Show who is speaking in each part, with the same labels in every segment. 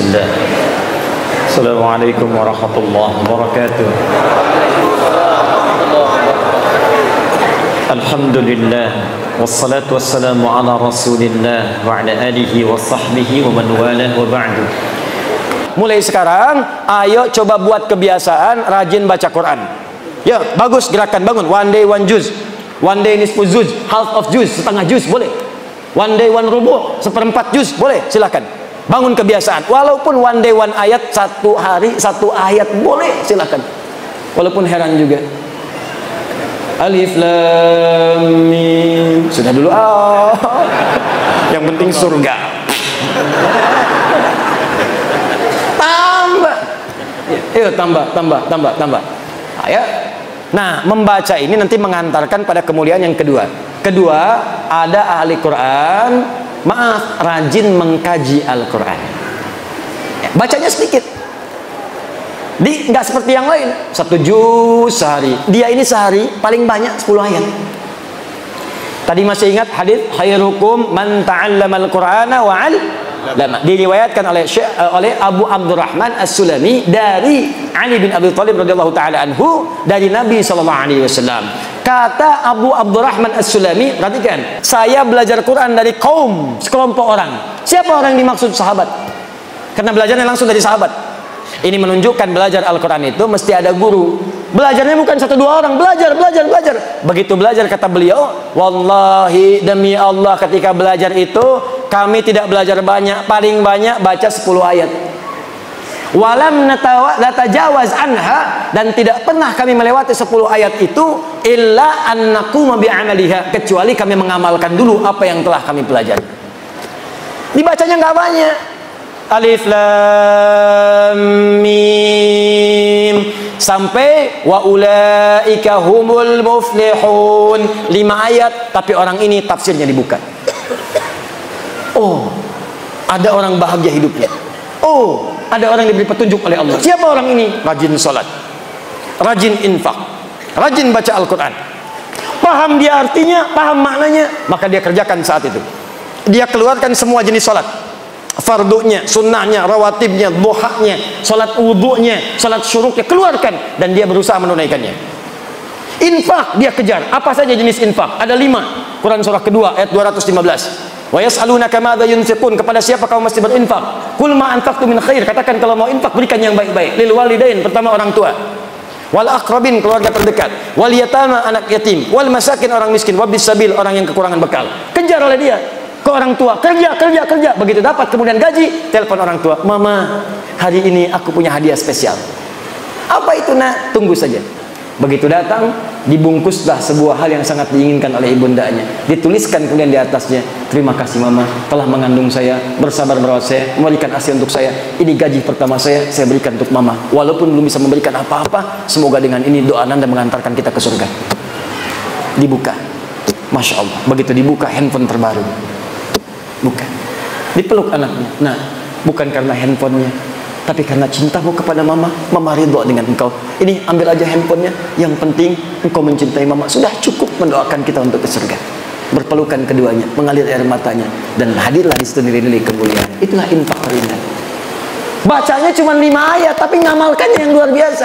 Speaker 1: Bismillah. Assalamualaikum warahmatullahi wabarakatuh. Alhamdulillah wassalatu wassalamu ala Rasulillah wa ala alihi wa sahbihi wa man walah wa ba'du. Mulai sekarang ayo coba buat kebiasaan rajin baca Quran. Ya, bagus gerakan, bangun. One day one juz, one day nisfu juz, half of juz, setengah juz boleh. One day one rubu', seperempat juz boleh, silakan. Bangun kebiasaan. Walaupun one day one ayat, satu hari satu ayat boleh, silakan. Walaupun heran juga. Alif lam mim. Sudah dulu. Yang penting surga. Tambah. Yuk tambah. Ayo. Nah, membaca ini nanti mengantarkan pada kemuliaan yang kedua. Kedua, ada ahli Quran, rajin mengkaji Al-Quran. Bacanya sedikit. Nggak seperti yang lain, 1 juz sehari. Dia ini sehari paling banyak 10 ayat. Tadi masih ingat hadis khairukum man ta'allama al-Qur'ana wa 'allama. Diriwayatkan oleh Abu Abdurrahman As-Sulami dari Ali bin Abi Thalib radhiyallahu taala anhu dari Nabi sallallahu alaihi wasallam. Kata Abu Abdurrahman As-Sulami, perhatikan, saya belajar Quran dari sekelompok orang. Siapa orang yang dimaksud? Sahabat. Karena belajarnya langsung dari sahabat. Ini menunjukkan belajar Al-Quran itu mesti ada guru. Belajarnya bukan 1-2 orang, belajar. Begitu belajar, kata beliau, wallahi demi Allah, ketika belajar itu kami tidak belajar banyak, paling banyak baca 10 ayat. Walam natajawaz anha, dan tidak pernah kami melewati 10 ayat itu illa annaquma bi'amaliha, kecuali kami mengamalkan dulu apa yang telah kami pelajari. Dibacanya nggak banyak. Alif lam mim sampai wa ulaika humul muflihun, 5 ayat, tapi orang ini tafsirnya dibuka. Oh, ada orang bahagia hidupnya. Oh, ada orang diberi petunjuk oleh Allah. Siapa orang ini? Rajin salat, rajin infak, rajin baca Al-Quran. Paham dia artinya, paham maknanya, maka dia kerjakan saat itu. Dia keluarkan semua jenis salat, fardunya, sunnahnya, rawatibnya, duhanya, salat wudunya, salat syuruknya, keluarkan, dan dia berusaha menunaikannya. Infak dia kejar. Apa saja jenis infak? Ada 5. Quran surah kedua ayat 215. Wa yas'alunaka madza yunfiqun, kepada siapa kamu mesti berinfak? Qul ma anfaqtum min khair, katakan kalau mau infak berikan yang baik-baik. Lil walidain, pertama orang tua, wal aqrabin, keluarga terdekat, wal yatama, anak yatim, wal masakin, orang miskin, wabis sabil, orang yang kekurangan bekal. Kejar oleh dia. Ke orang tua, kerja. Begitu dapat kemudian gaji, telepon orang tua, mama, hari ini aku punya hadiah spesial. Apa itu nak? Tunggu saja. Begitu datang, dibungkuslah sebuah hal yang sangat diinginkan oleh ibundanya. Dituliskan kemudian di atasnya, terima kasih mama telah mengandung saya, bersabar merawat saya, memberikan ASI untuk saya. Ini gaji pertama saya berikan untuk mama. Walaupun belum bisa memberikan apa-apa, semoga dengan ini doa Anda mengantarkan kita ke surga. Dibuka. Masya Allah. Begitu dibuka, handphone terbaru. Bukan. Dipeluk anaknya. Nah, bukan karena handphonenya, tapi karena cintamu kepada mama. Mama ridho dengan engkau. Ini ambil aja handphonenya. Yang penting engkau mencintai mama. Sudah cukup mendoakan kita untuk ke surga. Berpelukan keduanya, mengalir air matanya, dan hadirlah di situ nilai-nilai kemuliaan. Itulah infak terindah. Bacanya cuma 5 ayat, tapi ngamalkannya yang luar biasa.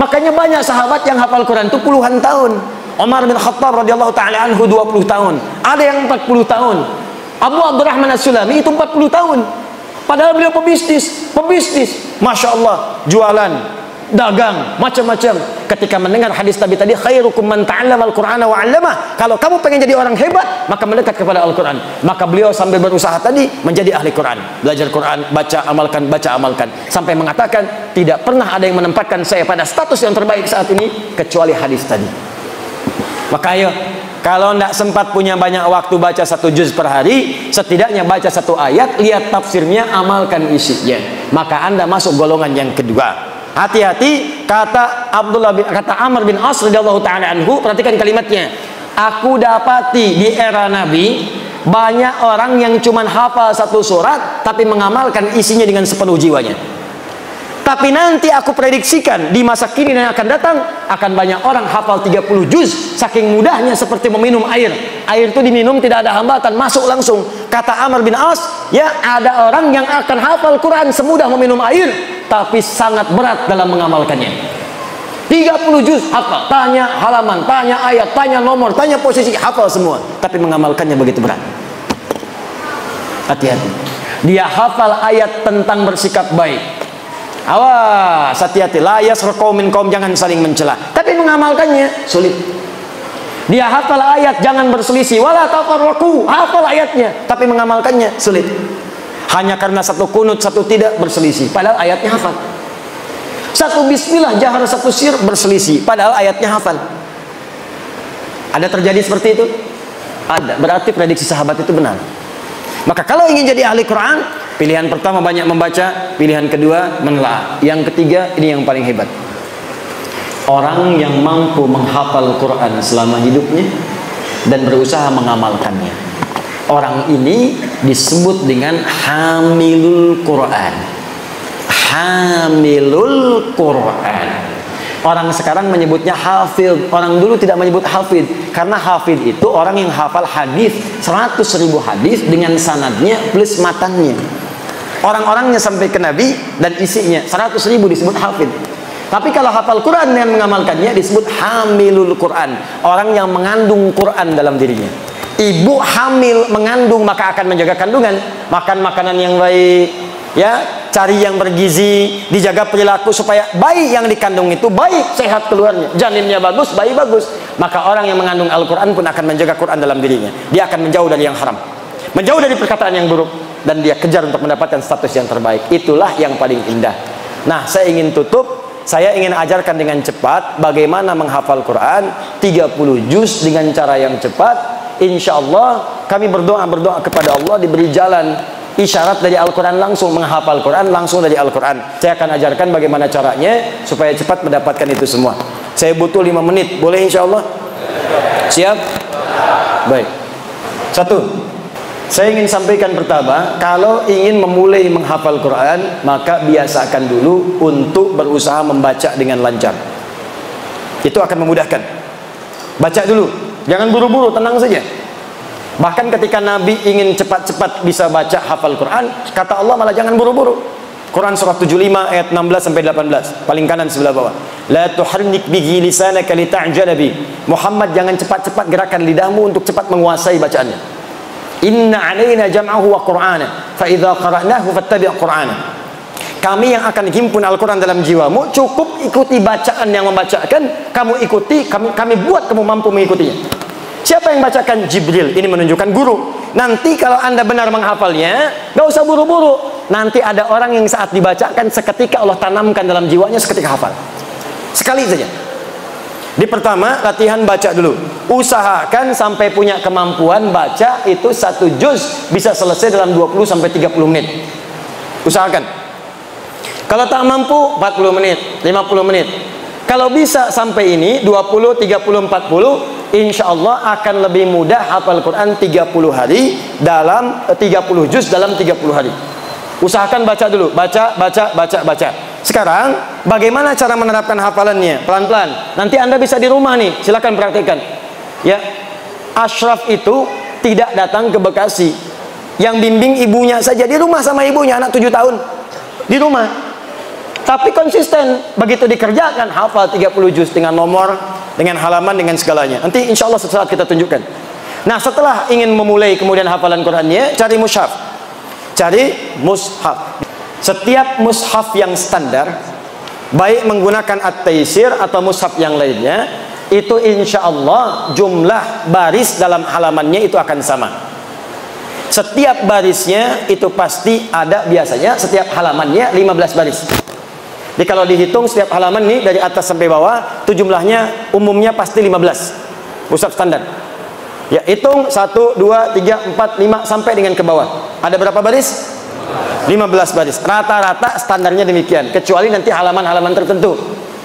Speaker 1: Makanya banyak sahabat yang hafal Quran itu puluhan tahun. Umar bin Khattab radhiyallahu taala anhu 20 tahun. Ada yang 40 tahun. Abu Abdurrahman As-Sulami itu 40 tahun. Padahal beliau pebisnis. Masya Allah, jualan, dagang, macam-macam. Ketika mendengar hadis Nabi tadi, khairukum man ta'allama al-Qur'ana wa 'allamah. Kalau kamu pengen jadi orang hebat, maka mendekat kepada Al-Quran. Maka beliau sambil berusaha tadi menjadi ahli Quran. Belajar Quran, baca, amalkan. Sampai mengatakan, tidak pernah ada yang menempatkan saya pada status yang terbaik saat ini, kecuali hadis tadi. Maka ayo, kalau tidak sempat punya banyak waktu baca 1 juz per hari, setidaknya baca 1 ayat, lihat tafsirnya, amalkan isinya. Maka Anda masuk golongan yang kedua. Hati-hati, kata Amr bin As radhiyallahu taala anhu, perhatikan kalimatnya. Aku dapati di era Nabi banyak orang yang cuma hafal 1 surat tapi mengamalkan isinya dengan sepenuh jiwanya. Tapi nanti aku prediksikan di masa kini dan akan datang akan banyak orang hafal 30 juz saking mudahnya seperti meminum air. Air itu diminum tidak ada hambatan, masuk langsung. Kata Amr bin As, ya ada orang yang akan hafal Quran semudah meminum air, tapi sangat berat dalam mengamalkannya. 30 juz hafal, tanya halaman, tanya ayat, tanya nomor, tanya posisi, hafal semua, tapi mengamalkannya begitu berat. Hati-hati. Dia hafal ayat tentang bersikap baik. Awas, hati-hati. La yasraqu minkum, jangan saling mencela. Tapi mengamalkannya sulit. Dia hafal ayat jangan berselisih, wala tafarraqu, hafal ayatnya, tapi mengamalkannya sulit. Hanya karena satu kunut, satu tidak berselisih, padahal ayatnya hafal. Satu bismillah jahar, satu sir berselisih, padahal ayatnya hafal. Ada terjadi seperti itu? Ada. Berarti prediksi sahabat itu benar. Maka kalau ingin jadi ahli Quran, pilihan pertama banyak membaca, pilihan kedua menelaah, yang ketiga ini yang paling hebat. Orang yang mampu menghafal Quran selama hidupnya dan berusaha mengamalkannya. Orang ini disebut dengan hamilul Quran. Hamilul Quran. Orang sekarang menyebutnya hafid. Orang dulu tidak menyebut hafid, karena hafid itu orang yang hafal hadis 100.000 hadis dengan sanadnya plus matannya. Orang-orangnya sampai ke Nabi dan isinya 100.000 disebut hafid. Tapi kalau hafal Quran dan mengamalkannya disebut hamilul Quran. Orang yang mengandung Quran dalam dirinya. Ibu hamil mengandung maka akan menjaga kandungan, makan makanan yang baik, ya, cari yang bergizi, dijaga perilaku supaya bayi yang dikandung itu baik, sehat keluarnya, janinnya bagus, bayi bagus. Maka orang yang mengandung Al-Quran pun akan menjaga Quran dalam dirinya. Dia akan menjauh dari yang haram, menjauh dari perkataan yang buruk, dan dia kejar untuk mendapatkan status yang terbaik. Itulah yang paling indah. Nah, saya ingin tutup. Saya ingin ajarkan dengan cepat bagaimana menghafal Quran 30 juz dengan cara yang cepat. Insya Allah kami berdoa kepada Allah diberi jalan isyarat dari Al-Quran, langsung menghafal Quran langsung dari Al-Quran. Saya akan ajarkan bagaimana caranya supaya cepat mendapatkan itu semua. Saya butuh 5 menit, boleh insya Allah? Siap? Baik. Satu, saya ingin sampaikan pertama, kalau ingin memulai menghafal Quran, maka biasakan dulu untuk berusaha membaca dengan lancar. Itu akan memudahkan. Baca dulu, jangan buru-buru, tenang saja. Bahkan ketika Nabi ingin cepat-cepat bisa baca hafal Quran, kata Allah malah jangan buru-buru. Quran surah 75 ayat 16 sampai 18, paling kanan sebelah bawah. La tuharnik bihi lisanaka lita'jala bi. Muhammad, jangan cepat-cepat gerakan lidahmu untuk cepat menguasai bacaannya. Inna alaina jam'ahu wa qur'ana fa idza qara'nahu fattabi' qur'ana. Kami yang akan himpun Al-Quran dalam jiwamu, cukup ikuti bacaan yang membacakan, kamu ikuti, kami buat kamu mampu mengikutinya. Siapa yang bacakan? Jibril. Ini menunjukkan guru. Nanti kalau anda benar menghafalnya, gak usah buru-buru. Nanti ada orang yang saat dibacakan seketika Allah tanamkan dalam jiwanya, seketika hafal. Sekali saja. Di pertama, latihan baca dulu. Usahakan sampai punya kemampuan baca itu 1 juz bisa selesai dalam 20 sampai 30 menit. Usahakan. Kalau tak mampu 40 menit, 50 menit. Kalau bisa sampai ini 20, 30, 40, insya Allah akan lebih mudah hafal Quran 30 hari dalam 30 juz dalam 30 hari. Usahakan baca dulu, baca. Sekarang bagaimana cara menerapkan hafalannya? Pelan-pelan. Nanti anda bisa di rumah nih, silakan praktekkan. Ya, Ashraf itu tidak datang ke Bekasi. Yang bimbing ibunya saja, di rumah sama ibunya, anak 7 tahun di rumah. Tapi konsisten, begitu dikerjakan hafal 30 juz dengan nomor, dengan halaman, dengan segalanya. Nanti insya Allah sesaat kita tunjukkan. Nah, setelah ingin memulai kemudian hafalan Qurannya, cari mushaf. Cari mushaf. Setiap mushaf yang standar, baik menggunakan at-taysir atau mushaf yang lainnya, itu insya Allah jumlah baris dalam halamannya itu akan sama. Setiap barisnya itu pasti ada, biasanya setiap halamannya 15 baris. Jadi kalau dihitung setiap halaman nih dari atas sampai bawah, itu jumlahnya umumnya pasti 15. Mushaf standar. Ya, hitung 1, 2, 3, 4, 5 sampai dengan ke bawah. Ada berapa baris? 15 baris. Rata-rata standarnya demikian, kecuali nanti halaman-halaman tertentu.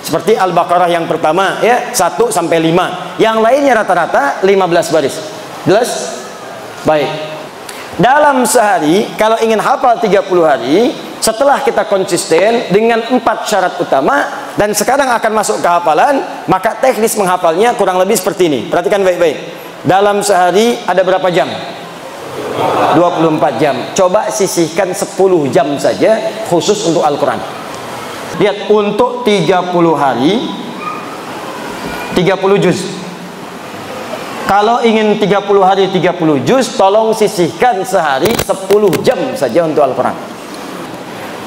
Speaker 1: Seperti Al-Baqarah yang pertama ya, 1 sampai 5. Yang lainnya rata-rata 15 baris. Jelas? Baik. Dalam sehari kalau ingin hafal 30 hari, setelah kita konsisten dengan 4 syarat utama dan sekarang akan masuk ke hafalan, maka teknis menghafalnya kurang lebih seperti ini. Perhatikan baik-baik. Dalam sehari ada berapa jam? 24 jam. Coba sisihkan 10 jam saja khusus untuk Al-Quran. Lihat, untuk 30 hari 30 juz. Kalau ingin 30 hari 30 juz, tolong sisihkan sehari 10 jam saja untuk Al-Quran.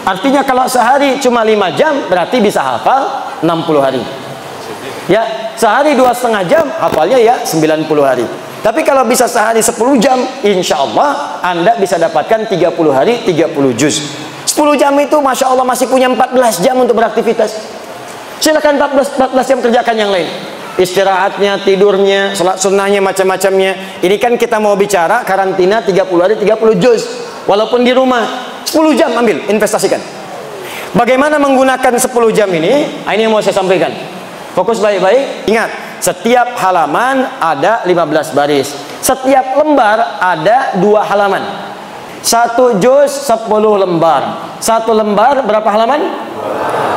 Speaker 1: Artinya kalau sehari cuma 5 jam, berarti bisa hafal 60 hari. Ya, sehari 2,5 jam, hafalnya ya 90 hari. Tapi kalau bisa sehari 10 jam, insya Allah Anda bisa dapatkan 30 hari 30 juz. 10 jam itu Masya Allah masih punya 14 jam untuk beraktivitas. Silakan 14 jam kerjakan yang lain. Istirahatnya, tidurnya, sholat sunnahnya, macam-macamnya. Ini kan kita mau bicara karantina 30 hari 30 juz. Walaupun di rumah 10 jam ambil, investasikan. Bagaimana menggunakan 10 jam ini? Ini yang mau saya sampaikan. Fokus baik-baik. Ingat, setiap halaman ada 15 baris. Setiap lembar ada 2 halaman. 1 juz 10 lembar. 1 lembar berapa halaman?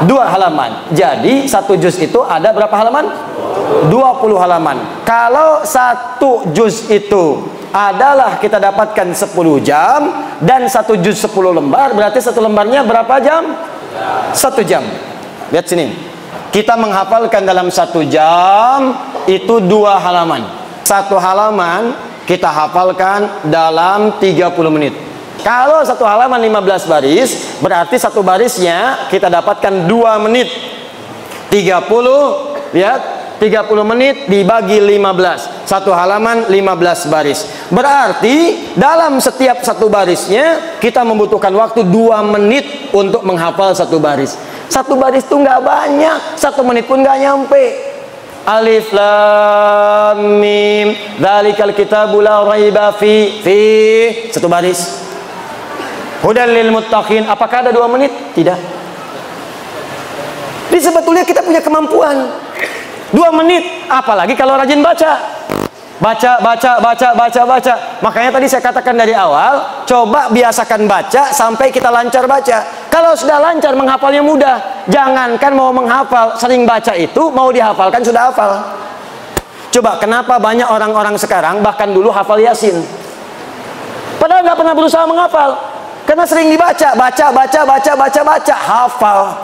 Speaker 1: 2 halaman. Jadi 1 juz itu ada berapa halaman? 20 halaman. Kalau 1 juz itu adalah kita dapatkan 10 jam dan 1 juz 10 lembar, berarti 1 lembarnya berapa jam? 1 jam. Lihat sini. Kita menghafalkan dalam 1 jam itu 2 halaman. 1 halaman kita hafalkan dalam 30 menit. Kalau 1 halaman 15 baris, berarti 1 barisnya kita dapatkan 2 menit. 30, lihat, 30 menit dibagi 15. 1 halaman 15 baris. Berarti dalam setiap 1 barisnya kita membutuhkan waktu 2 menit untuk menghafal 1 baris. 1 baris itu nggak banyak, 1 menit pun nggak nyampe. Alif lam mim, dzalikal kitabu la raiba fi 1 baris. Hudal lil muttaqin, apakah ada 2 menit? Tidak. Jadi sebetulnya kita punya kemampuan 2 menit, apalagi kalau rajin baca. Baca. Makanya tadi saya katakan dari awal, coba biasakan baca sampai kita lancar baca. Kalau sudah lancar, menghafalnya mudah. Jangankan mau menghafal, sering baca itu, mau dihafalkan sudah hafal. Coba, kenapa banyak orang-orang sekarang, bahkan dulu hafal Yasin? Padahal nggak pernah berusaha menghafal. Karena sering dibaca, baca, hafal.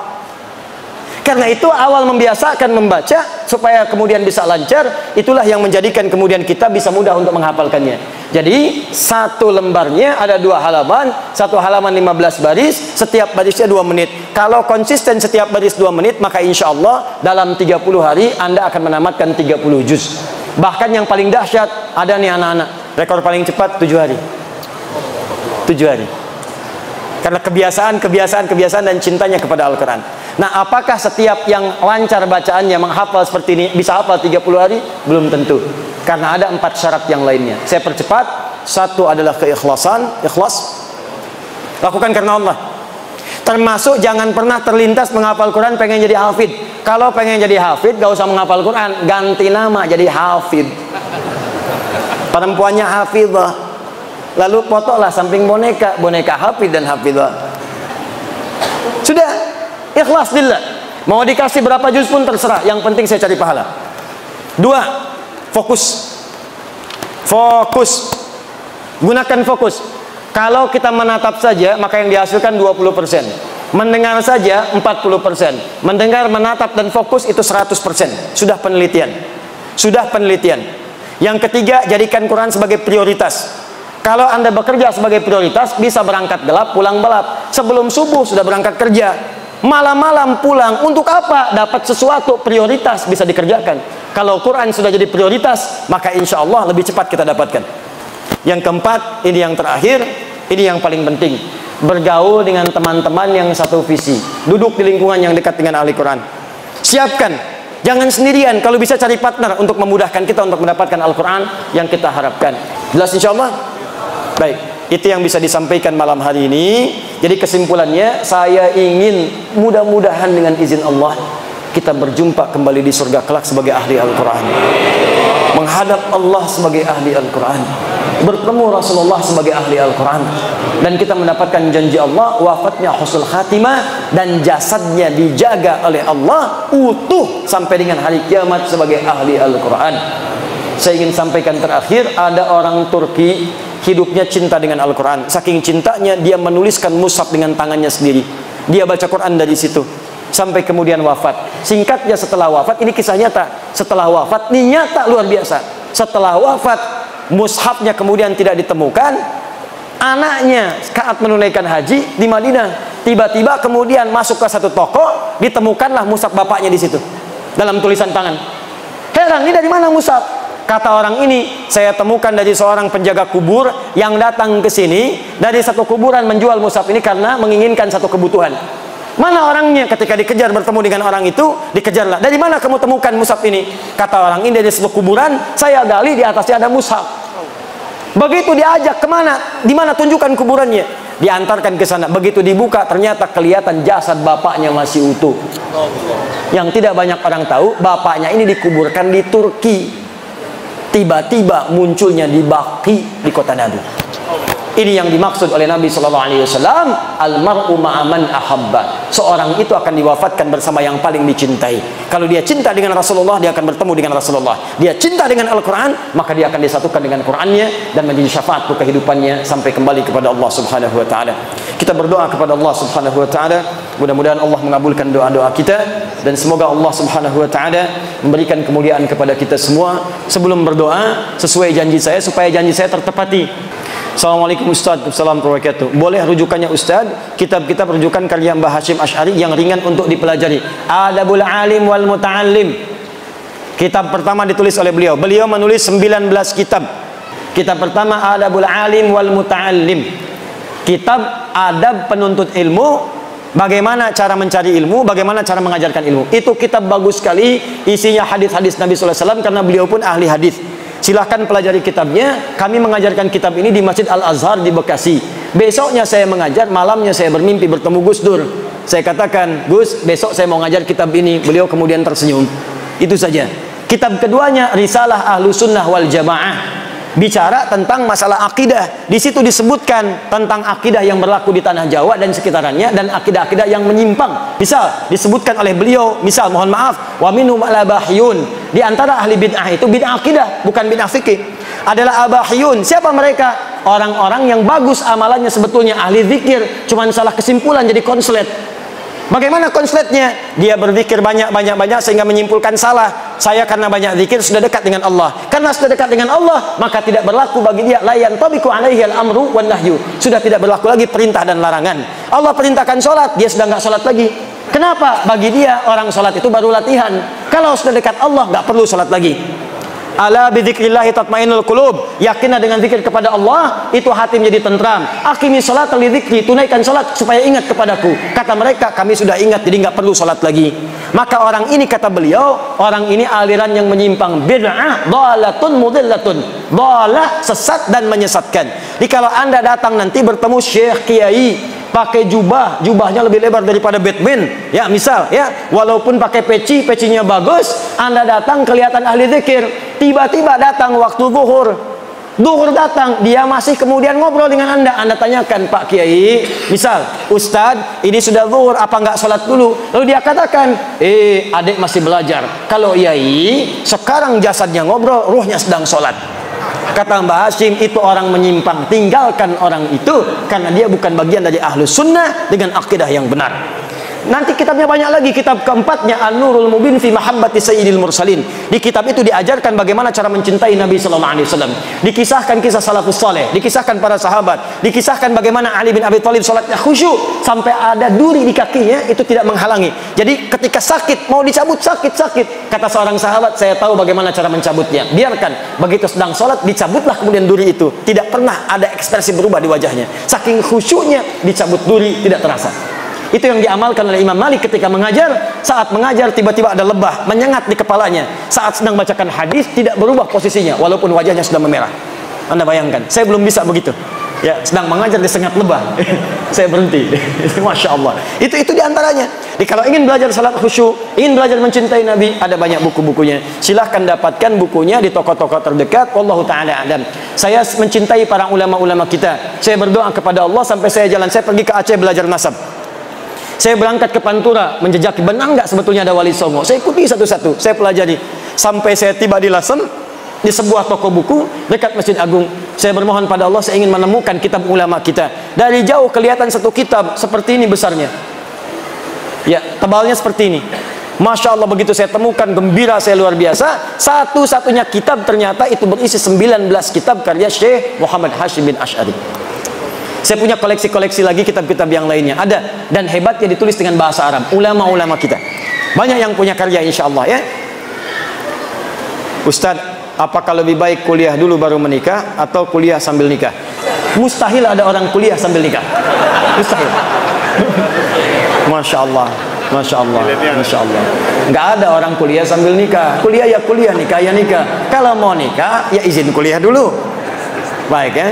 Speaker 1: Karena itu awal membiasakan membaca supaya kemudian bisa lancar, itulah yang menjadikan kemudian kita bisa mudah untuk menghafalkannya. Jadi 1 lembarnya ada 2 halaman, 1 halaman 15 baris, setiap barisnya 2 menit. Kalau konsisten setiap baris 2 menit, maka insya Allah dalam 30 hari Anda akan menamatkan 30 juz. Bahkan yang paling dahsyat, ada nih anak-anak, rekor paling cepat 7 hari. 7 hari. Karena kebiasaan dan cintanya kepada Al-Quran. Nah, apakah setiap yang lancar bacaannya menghafal seperti ini bisa hafal 30 hari? Belum tentu. Karena ada 4 syarat yang lainnya. Saya percepat. 1 adalah keikhlasan, ikhlas. Lakukan karena Allah. Termasuk jangan pernah terlintas menghafal Quran pengen jadi hafid. Kalau pengen jadi hafid, gak usah menghafal Quran, ganti nama jadi hafid. Perempuannya hafidzah. Lalu fotolah samping boneka hafid dan hafidzah. Sudah, ikhlas lillah. Mau dikasih berapa juz pun terserah, yang penting saya cari pahala. 2, fokus. Gunakan fokus. Kalau kita menatap saja, maka yang dihasilkan 20%. Mendengar saja 40%. Mendengar, menatap dan fokus itu 100%. Sudah penelitian. Yang ketiga, jadikan Quran sebagai prioritas. Kalau Anda bekerja sebagai prioritas, bisa berangkat gelap, pulang gelap. Sebelum subuh sudah berangkat kerja. Malam-malam pulang, untuk apa? Dapat sesuatu, prioritas bisa dikerjakan. Kalau Quran sudah jadi prioritas, maka insya Allah lebih cepat kita dapatkan. Yang keempat, ini yang terakhir, ini yang paling penting. Bergaul dengan teman-teman yang satu visi. Duduk di lingkungan yang dekat dengan ahli Quran. Siapkan, jangan sendirian. Kalau bisa cari partner untuk memudahkan kita untuk mendapatkan Al-Quran yang kita harapkan. Jelas insya Allah? Baik, itu yang bisa disampaikan malam hari ini. Jadi kesimpulannya, saya ingin mudah-mudahan dengan izin Allah kita berjumpa kembali di surga kelak sebagai ahli Al-Quran, menghadap Allah sebagai ahli Al-Quran. bertemu Rasulullah sebagai ahli Al-Quran, dan kita mendapatkan janji Allah wafatnya husnul khatimah dan jasadnya dijaga oleh Allah utuh sampai dengan hari kiamat sebagai ahli Al-Quran. Saya ingin sampaikan terakhir, ada orang Turki hidupnya cinta dengan Al-Quran. Saking cintanya dia menuliskan mushaf dengan tangannya sendiri. Dia baca Quran dari situ sampai kemudian wafat. Singkatnya, setelah wafat, ini kisah nyata, setelah wafat, ini nyata luar biasa, setelah wafat mushafnya kemudian tidak ditemukan. Anaknya saat menunaikan haji di Madinah, tiba-tiba kemudian masuk ke satu toko, ditemukanlah mushaf bapaknya di situ dalam tulisan tangan. Heran, ini dari mana mushaf? Kata orang ini, saya temukan dari seorang penjaga kubur yang datang ke sini dari satu kuburan menjual mushaf ini karena menginginkan satu kebutuhan. Mana orangnya? Ketika dikejar bertemu dengan orang itu, dikejarlah. Dari mana kamu temukan mushaf ini? Kata orang ini, dari satu kuburan, saya gali, di atasnya ada mushaf. Begitu diajak kemana? Di mana tunjukkan kuburannya? Diantarkan ke sana. Begitu dibuka, ternyata kelihatan jasad bapaknya masih utuh. Yang tidak banyak orang tahu, bapaknya ini dikuburkan di Turki. Tiba-tiba munculnya di Baqi di kota Nabi. Ini yang dimaksud oleh Nabi Shallallahu Alaihi Wasallam, almar'u ma'aman ahabba. Seorang itu akan diwafatkan bersama yang paling dicintai. Kalau dia cinta dengan Rasulullah, dia akan bertemu dengan Rasulullah. Dia cinta dengan Al-Quran, maka dia akan disatukan dengan Qurannya dan menjadi syafaat untuk kehidupannya sampai kembali kepada Allah Subhanahu Wa Taala. Kita berdoa kepada Allah Subhanahu Wa Taala, mudah-mudahan Allah mengabulkan doa-doa kita, dan semoga Allah Subhanahu Wa Taala memberikan kemuliaan kepada kita semua. Sebelum berdoa, sesuai janji saya, supaya janji saya tertepati. Assalamualaikum Ustaz. Assalamualaikum warahmatullahi wabarakatuh. Boleh rujukannya Ustaz? Kitab-kitab rujukan karya Mbah Hashim Asy'ari yang ringan untuk dipelajari. Adabul Alim wal Muta'allim. Kitab pertama ditulis oleh beliau. Beliau menulis 19 kitab. Kitab pertama Adabul Alim wal Muta'allim. Kitab adab penuntut ilmu, bagaimana cara mencari ilmu, bagaimana cara mengajarkan ilmu. Itu kitab bagus sekali, isinya hadis-hadis Nabi sallallahu alaihi wasallam karena beliau pun ahli hadis. Silahkan pelajari kitabnya. Kami mengajarkan kitab ini di Masjid Al-Azhar di Bekasi. Besoknya saya mengajar, malamnya saya bermimpi bertemu Gus Dur. Saya katakan, Gus, besok saya mau ngajar kitab ini. Beliau kemudian tersenyum. Itu saja. Kitab keduanya Risalah Ahlu Sunnah wal Jamaah, bicara tentang masalah akidah. Di situ disebutkan tentang akidah yang berlaku di tanah Jawa dan sekitarannya, dan akidah-akidah yang menyimpang. Misal disebutkan oleh beliau, misal mohon maaf, wa minhum al-abahiyun. Di antara ahli bid'ah itu bid'ah akidah, bukan bid'ah fikih. Adalah abahiyun. Siapa mereka? Orang-orang yang bagus amalannya sebetulnya ahli zikir, cuman salah kesimpulan jadi konslet. Bagaimana konsletnya? Dia berzikir banyak sehingga menyimpulkan salah. Saya karena banyak zikir sudah dekat dengan Allah. Karena sudah dekat dengan Allah, maka tidak berlaku bagi dia la yantabiqu alaihi al-amru wan nahyu. Sudah tidak berlaku lagi perintah dan larangan. Allah perintahkan sholat, dia sudah nggak sholat lagi. Kenapa? Bagi dia orang sholat itu baru latihan. Kalau sudah dekat Allah, nggak perlu sholat lagi. Ala bidzikrillah tatmainnul qulub. Yakinlah dengan zikir kepada Allah, itu hati menjadi tentram. Aqimi sholata li dzikri, tunaikan salat supaya ingat kepadaku. Kata mereka, kami sudah ingat, jadi nggak perlu salat lagi. Maka orang ini, kata beliau, orang ini aliran yang menyimpang, bid'ah dhalatun mudillatun. Dhalah, sesat dan menyesatkan. Jadi kalau Anda datang nanti bertemu Syekh Kiai pakai jubahnya lebih lebar daripada Batman, ya misal, ya, walaupun pakai pecinya bagus, Anda datang kelihatan ahli zikir. Tiba-tiba datang waktu zuhur datang, dia masih kemudian ngobrol dengan Anda tanyakan, Pak Kiai, misal, Ustadz, ini sudah zuhur, apa nggak sholat dulu? Lalu dia katakan, adik masih belajar. Kalau Yai, sekarang jasadnya ngobrol, ruhnya sedang sholat. Kata Mbah Hashim, itu orang menyimpang. Tinggalkan orang itu, karena dia bukan bagian dari Ahlus Sunnah dengan akidah yang benar. Nanti kitabnya banyak lagi. Kitab keempatnya An-Nurul Mubin fi Mahabbati Sayyidil Mursalin. Di kitab itu diajarkan bagaimana cara mencintai Nabi sallallahu alaihi wasallam. Dikisahkan kisah salafus saleh, dikisahkan para sahabat, dikisahkan bagaimana Ali bin Abi Thalib salatnya khusyuk sampai ada duri di kakinya, itu tidak menghalangi. Jadi ketika sakit, mau dicabut sakit. Kata seorang sahabat, saya tahu bagaimana cara mencabutnya. Biarkan, begitu sedang salat dicabutlah kemudian duri itu. Tidak pernah ada ekspresi berubah di wajahnya. Saking khusyuknya dicabut duri tidak terasa. Itu yang diamalkan oleh Imam Malik ketika mengajar. Saat mengajar tiba-tiba ada lebah menyengat di kepalanya. Saat sedang bacakan hadis tidak berubah posisinya walaupun wajahnya sudah memerah. Anda bayangkan, saya belum bisa begitu. Ya, sedang mengajar di Sengat Lebah. Saya berhenti. Masya Allah. Itu diantaranya. Jadi kalau ingin belajar salat khusyuk, ingin belajar mencintai Nabi, ada banyak buku-bukunya. Silahkan dapatkan bukunya di toko-toko terdekat. Wallahu ta'ala a'lam. Saya mencintai para ulama-ulama kita. Saya berdoa kepada Allah sampai saya jalan. Saya pergi ke Aceh belajar nasab. Saya berangkat ke Pantura menjejaki benar nggak sebetulnya ada Wali Songo. Saya ikuti satu-satu. Saya pelajari sampai saya tiba di Lasem, di sebuah toko buku dekat Masjid Agung. Saya bermohon pada Allah, saya ingin menemukan kitab ulama kita. Dari jauh kelihatan satu kitab seperti ini besarnya. Ya, tebalnya seperti ini. Masya Allah, begitu saya temukan, gembira saya luar biasa. Satu-satunya kitab ternyata itu berisi 19 kitab karya Syekh Muhammad Hashim bin Asy'ari. Saya punya koleksi-koleksi lagi kitab-kitab yang lainnya. Ada, dan hebatnya ditulis dengan bahasa Arab. Ulama-ulama kita banyak yang punya karya, insya Allah ya. Ustadz, apakah lebih baik kuliah dulu baru menikah atau kuliah sambil nikah? Mustahil ada orang kuliah sambil nikah. Mustahil. Masya Allah, Masya Allah, Masya Allah. Nggak ada orang kuliah sambil nikah. Kuliah ya kuliah, nikah ya nikah. Kalau mau nikah ya izin kuliah dulu. Baik ya.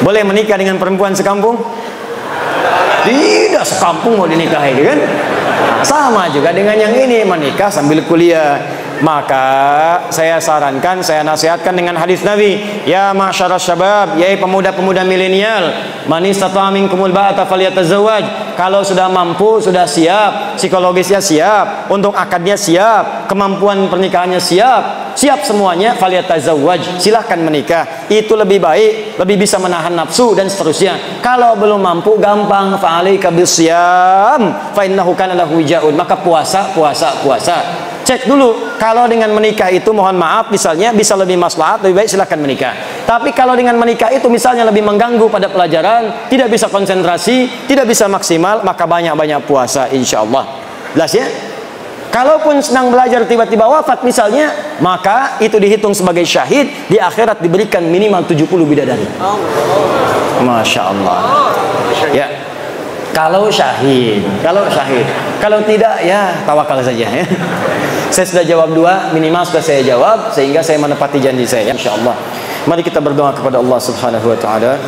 Speaker 1: Boleh menikah dengan perempuan sekampung? Tidak sekampung mau dinikahi kan? Sama juga dengan yang ini, menikah sambil kuliah. Maka saya sarankan, saya nasihatkan dengan hadis Nabi, ya ma'syaras syabab, yai pemuda-pemuda milenial, man istata'a minkumul ba'ata falyatazawwaj. Kalau sudah mampu, sudah siap, psikologisnya siap, untuk akadnya siap, kemampuan pernikahannya siap, siap semuanya, falyatazawwaj, silahkan menikah. Itu lebih baik, lebih bisa menahan nafsu dan seterusnya. Kalau belum mampu, gampang, fa'alaika bisyam fa innahu kana lahu wijaun. Maka puasa. Cek dulu, kalau dengan menikah itu mohon maaf misalnya bisa lebih maslahat, lebih baik silahkan menikah. Tapi kalau dengan menikah itu misalnya lebih mengganggu pada pelajaran, tidak bisa konsentrasi, tidak bisa maksimal, maka banyak-banyak puasa insya Allah. Jelas ya? Kalaupun sedang belajar tiba-tiba wafat misalnya, maka itu dihitung sebagai syahid, di akhirat diberikan minimal 70 bidadari. Masya Allah. Ya. Kalau syahid, kalau tidak ya tawakal saja ya. Saya sudah jawab 2, minimal sudah saya jawab, sehingga saya menepati janji saya insyaallah. Mari kita berdoa kepada Allah Subhanahu wa taala.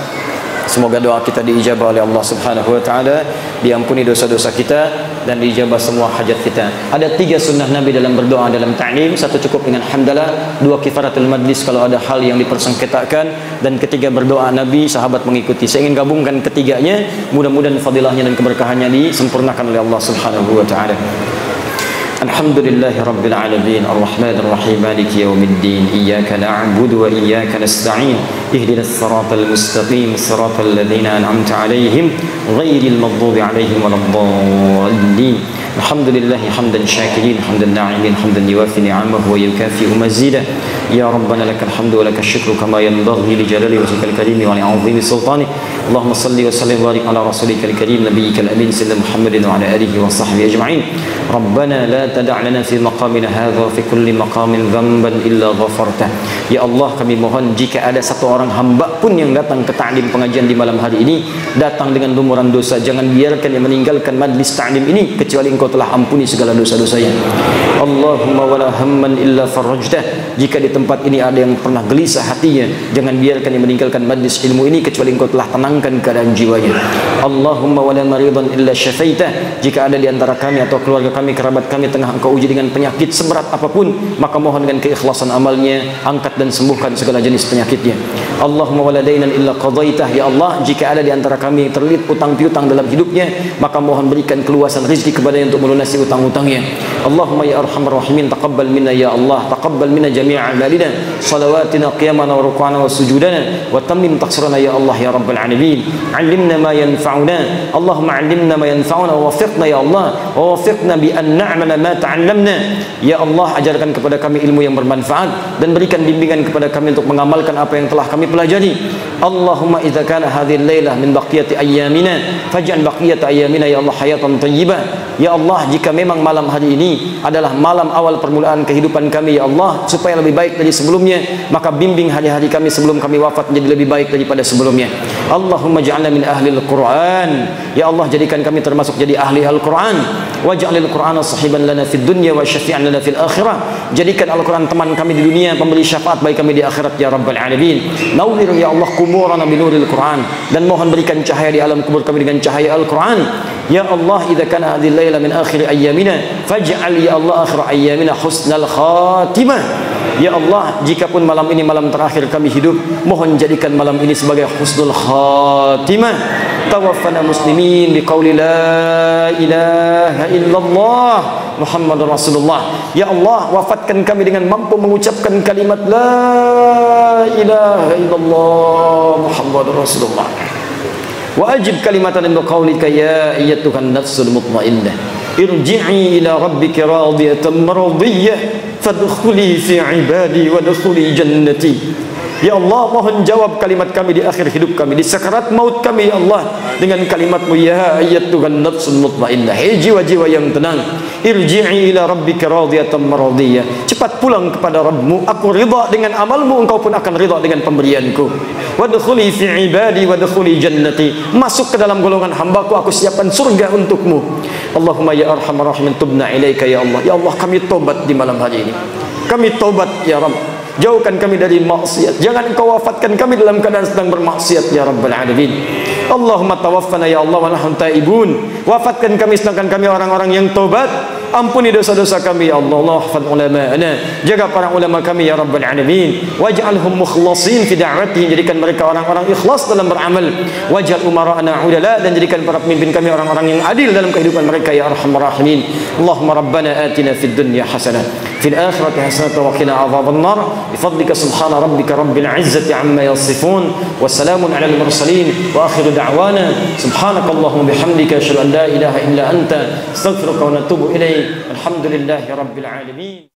Speaker 1: Semoga doa kita diijabah oleh Allah Subhanahu wa taala, diampuni dosa-dosa kita dan diijabah semua hajat kita. Ada 3 sunnah Nabi dalam berdoa dalam ta'lim. 1 cukup dengan hamdalah, 2 kifaratul majlis kalau ada hal yang dipersengketakan, dan 3 berdoa Nabi, sahabat mengikuti. Saya ingin gabungkan ketiganya, mudah-mudahan fadilahnya dan keberkahannya disempurnakan oleh Allah Subhanahu wa taala. Alhamdulillahi Rabbil Alamin Ar-Rahmanir Rahim Maliki Yawmiddin Iyyaka na'budu wa iyyaka nasta'in Ihdinas siratal mustaqim Siratal ladzina an'amta 'alaihim ghairil maghdubi 'alaihim waladdallin Alhamdulillahi hamdan syakirin hamdan na'imin hamdan yuwafi ni'amahu wa yukafi'u mazidah Ya Rabbana lakal hamdu wa lakal syukru kama yanbaghi li jalali wajhikal karim wa li 'azimi sultanik Allahumma salli wa sallim wa barik ala rasulikal karim nabiyyikal amin sayyidina Muhammadin wa ala alihi wa sahbihi ajma'in Rabbana la تدع لنا في مقامنا هذا في كل مقام ذنبا إلا غفرته. Ya Allah, kami mohon jika ada satu orang hamba pun yang datang ke ta'lim pengajian di malam hari ini datang dengan lumuran dosa, jangan biarkan dia meninggalkan majlis ta'lim ini kecuali Engkau telah ampuni segala dosa-dosanya. Allahumma wala hamman illa farajtah. Jika di tempat ini ada yang pernah gelisah hatinya, jangan biarkan dia meninggalkan majlis ilmu ini kecuali Engkau telah tenangkan keadaan jiwanya. Allahumma wala maridan illa syafaitah. Jika ada di antara kami atau keluarga kami, kerabat kami tengah Engkau uji dengan penyakit seberat apapun, maka mohon dengan keikhlasan amalnya angkat dan sembuhkan segala jenis penyakitnya. Allahumma wala dainan illa qadaitah. Ya Allah, jika ada di antara kami yang terlilit utang piutang dalam hidupnya, maka mohon berikan keluasan rezeki kepadanya untuk melunasi utang-utangnya. Allahumma ya arhamar rahimin taqabbal minna ya Allah, taqabbal minna jami'a amalina, salawatina, qiyamana wa ruku'ana wa sujudana, wa tammim taqsirana ya Allah ya rabbal alamin. 'Allimna ma yanfa'una. Allahumma 'allimna ma yanfa'una wa waffiqna ya Allah, wa waffiqna bi an na'mala ma ta'allamna. Ya Allah, ajarkan kepada kami ilmu yang bermanfaat dan berikan bimbingan kepada kami untuk mengamalkan apa yang telah kami pelajari. Allahumma idza kana hadhihi al-lailah min baqiyati ayyamina faj'al baqiyata ayyamina ya Allah hayatan thayyibah. Ya Allah, jika memang malam hari ini adalah malam awal permulaan kehidupan kami ya Allah, supaya lebih baik dari sebelumnya, maka bimbing hari-hari kami sebelum kami wafat menjadi lebih baik daripada sebelumnya. Allahumma ja'alna min ahli al-Quran. Ya Allah, jadikan kami termasuk jadi ahli Al-Quran. Waj'alil Qur'ana sahiban lana fid dunya wa syafi'an lana fil akhirah. Jadikan Al-Quran teman kami di dunia, pemberi syafaat bagi kami di akhirat ya rabbal alamin. Nawwir ya Allah kuburana binuril Quran, dan mohon berikan cahaya di alam kubur kami dengan cahaya Al-Quran. Ya Allah, idza kana hadhihi al-laila min akhir ayyamina faj'al ya Allah akhir ayyamina husnal khatimah. Ya Allah, jikapun malam ini malam terakhir kami hidup, mohon jadikan malam ini sebagai husnul khatimah. Tawaffana muslimin biqauli la ilaha illallah Muhammadur Rasulullah. Ya Allah, wafatkan kami dengan mampu mengucapkan kalimat la ilaha illallah Muhammadur Rasulullah. Wa ajib kalimatan min qaulika ya ayyatuhan nafsul mutmainnah irji'i ila rabbika radiyatan mardiyah fadkhuli fi ibadi wadkhuli jannati. Ya Allah, mohon jawab kalimat kami di akhir hidup kami, di sakarat maut kami ya Allah, dengan kalimat-Mu ya ayyatuhan nafsul mutmainnah. Hei jiwa-jiwa yang tenang, irji'i ila rabbika radiyatan mardiyah. Cepat pulang kepada Rabb-Mu, aku ridha dengan amal-Mu, Engkau pun akan ridha dengan pemberianku. Wadkhuli fi ibadi wadkhuli jannati. Masuk ke dalam golongan hamba-Ku, aku siapkan surga untuk-Mu. Allahumma ya arhamar rahimin, tubna ilaika ya Allah. Ya Allah, kami tobat di malam hari ini. Kami tobat ya Rabb. Jauhkan kami dari maksiat. Jangan Engkau wafatkan kami dalam keadaan sedang bermaksiat ya Rabbal Alamin. Allahumma tawaffana ya Allah wa nahnu taibun. Wafatkan kami sedangkan kami orang-orang yang tobat. Ampuni dosa-dosa kami ya Allah. Allah hafaz ulama'ana. Jaga para ulama kami ya Rabbal Alamin. Waj'alhum mukhlasin fi da'watihim. Jadikan mereka orang-orang ikhlas dalam beramal. Waj'al umara'ana udala, dan jadikan para pemimpin kami orang-orang yang adil dalam kehidupan mereka ya Arhamar Rahimin. Allahumma rabbana atina fid dunya hasanah, fil akhirati hasanah wa qina adzaban nar. Bifadlika subhana rabbika rabbil izzati amma yasifun. Wassalamun alal mursalin. Wa akhiru da'wana subhanakallahumma bihamdika asyhadu an la ilaha illa anta astaghfiruka wa atubu ilaik. Alhamdulillahi rabbil alamin.